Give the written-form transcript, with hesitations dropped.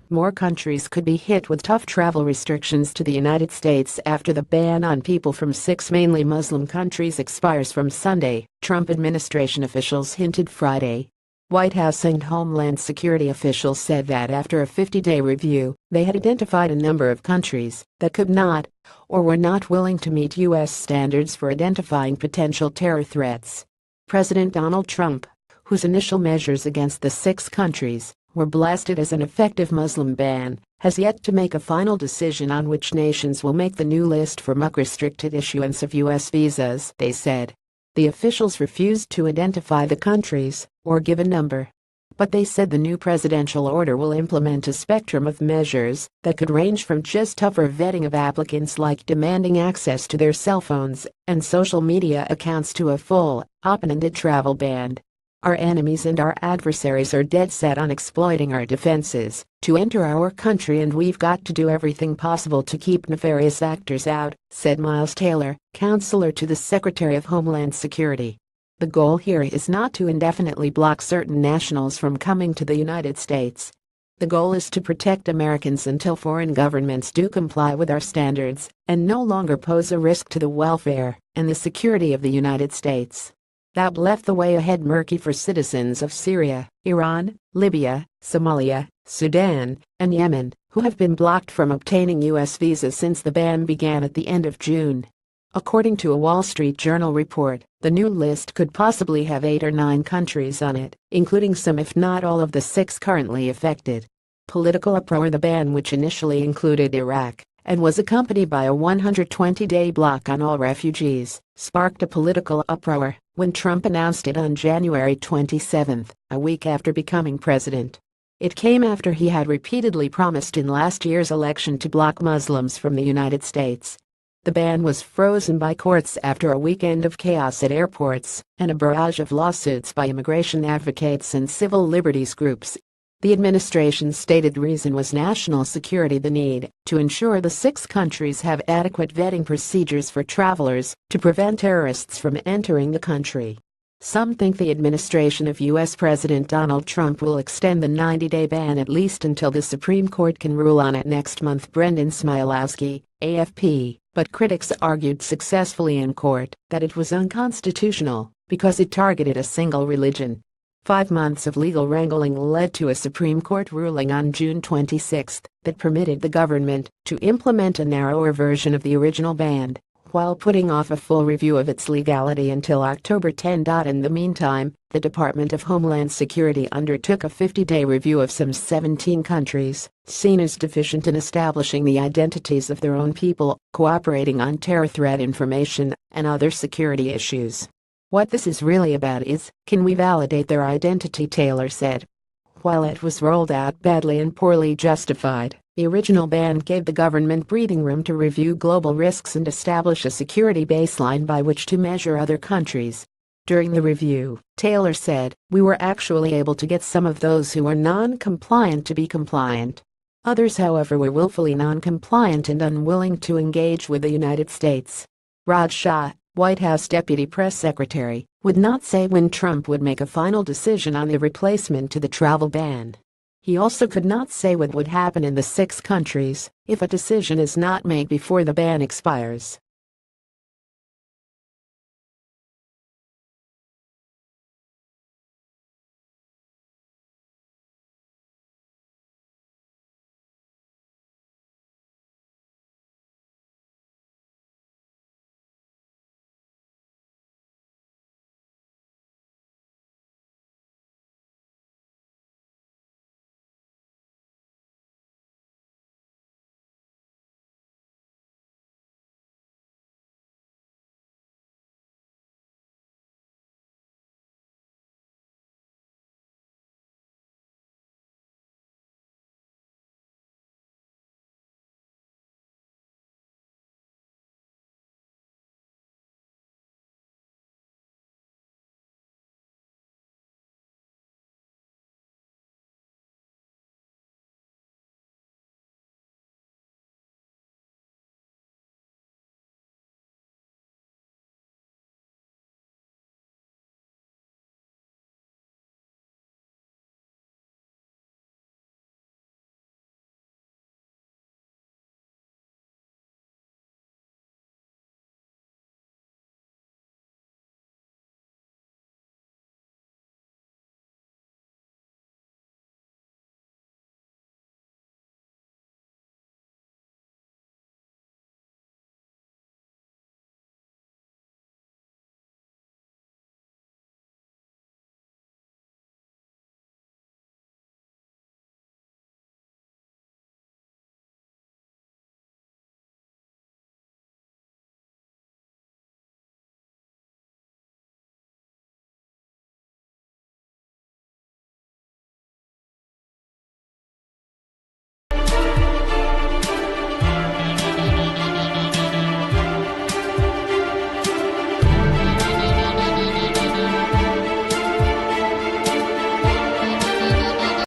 More countries could be hit with tough travel restrictions to the United States after the ban on people from 6 mainly Muslim countries expires from Sunday, Trump administration officials hinted Friday. White House and Homeland Security officials said that after a 50-day review, they had identified a number of countries that could not or were not willing to meet U.S. standards for identifying potential terror threats. President Donald Trump, whose initial measures against the 6 countries were blasted as an effective Muslim ban, has yet to make a final decision on which nations will make the new list for restricted issuance of U.S. visas, they said. The officials refused to identify the countries or give a number. But they said the new presidential order will implement a spectrum of measures that could range from just tougher vetting of applicants like demanding access to their cell phones and social media accounts to a full, open-ended travel ban. Our enemies and our adversaries are dead set on exploiting our defenses to enter our country, and we've got to do everything possible to keep nefarious actors out, said Miles Taylor, counselor to the Secretary of Homeland Security. The goal here is not to indefinitely block certain nationals from coming to the United States. The goal is to protect Americans until foreign governments do comply with our standards and no longer pose a risk to the welfare and the security of the United States. That left the way ahead murky for citizens of Syria, Iran, Libya, Somalia, Sudan, and Yemen, who have been blocked from obtaining U.S. visas since the ban began at the end of June. According to a Wall Street Journal report, the new list could possibly have 8 or 9 countries on it, including some if not all of the 6 currently affected. Political uproar. The ban, which initially included Iraq and was accompanied by a 120-day block on all refugees, sparked a political uproar when Trump announced it on January 27, a week after becoming president. It came after he had repeatedly promised in last year's election to block Muslims from the United States. The ban was frozen by courts after a weekend of chaos at airports and a barrage of lawsuits by immigration advocates and civil liberties groups. The administration's stated reason was national security, the need to ensure the 6 countries have adequate vetting procedures for travelers to prevent terrorists from entering the country. Some think the administration of U.S. President Donald Trump will extend the 90-day ban at least until the Supreme Court can rule on it next month. Brendan Smilowski, AFP, but critics argued successfully in court that it was unconstitutional because it targeted a single religion. 5 months of legal wrangling led to a Supreme Court ruling on June 26 that permitted the government to implement a narrower version of the original ban, while putting off a full review of its legality until October 10. In the meantime, the Department of Homeland Security undertook a 50-day review of some 17 countries, seen as deficient in establishing the identities of their own people, cooperating on terror threat information, and other security issues. What this is really about is, can we validate their identity, Taylor said. While it was rolled out badly and poorly justified, the original ban gave the government breathing room to review global risks and establish a security baseline by which to measure other countries. During the review, Taylor said, we were actually able to get some of those who were non-compliant to be compliant. Others, however, were willfully non-compliant and unwilling to engage with the United States. Raj Shah, White House Deputy Press Secretary, would not say when Trump would make a final decision on the replacement to the travel ban. He also could not say what would happen in the 6 countries if a decision is not made before the ban expires.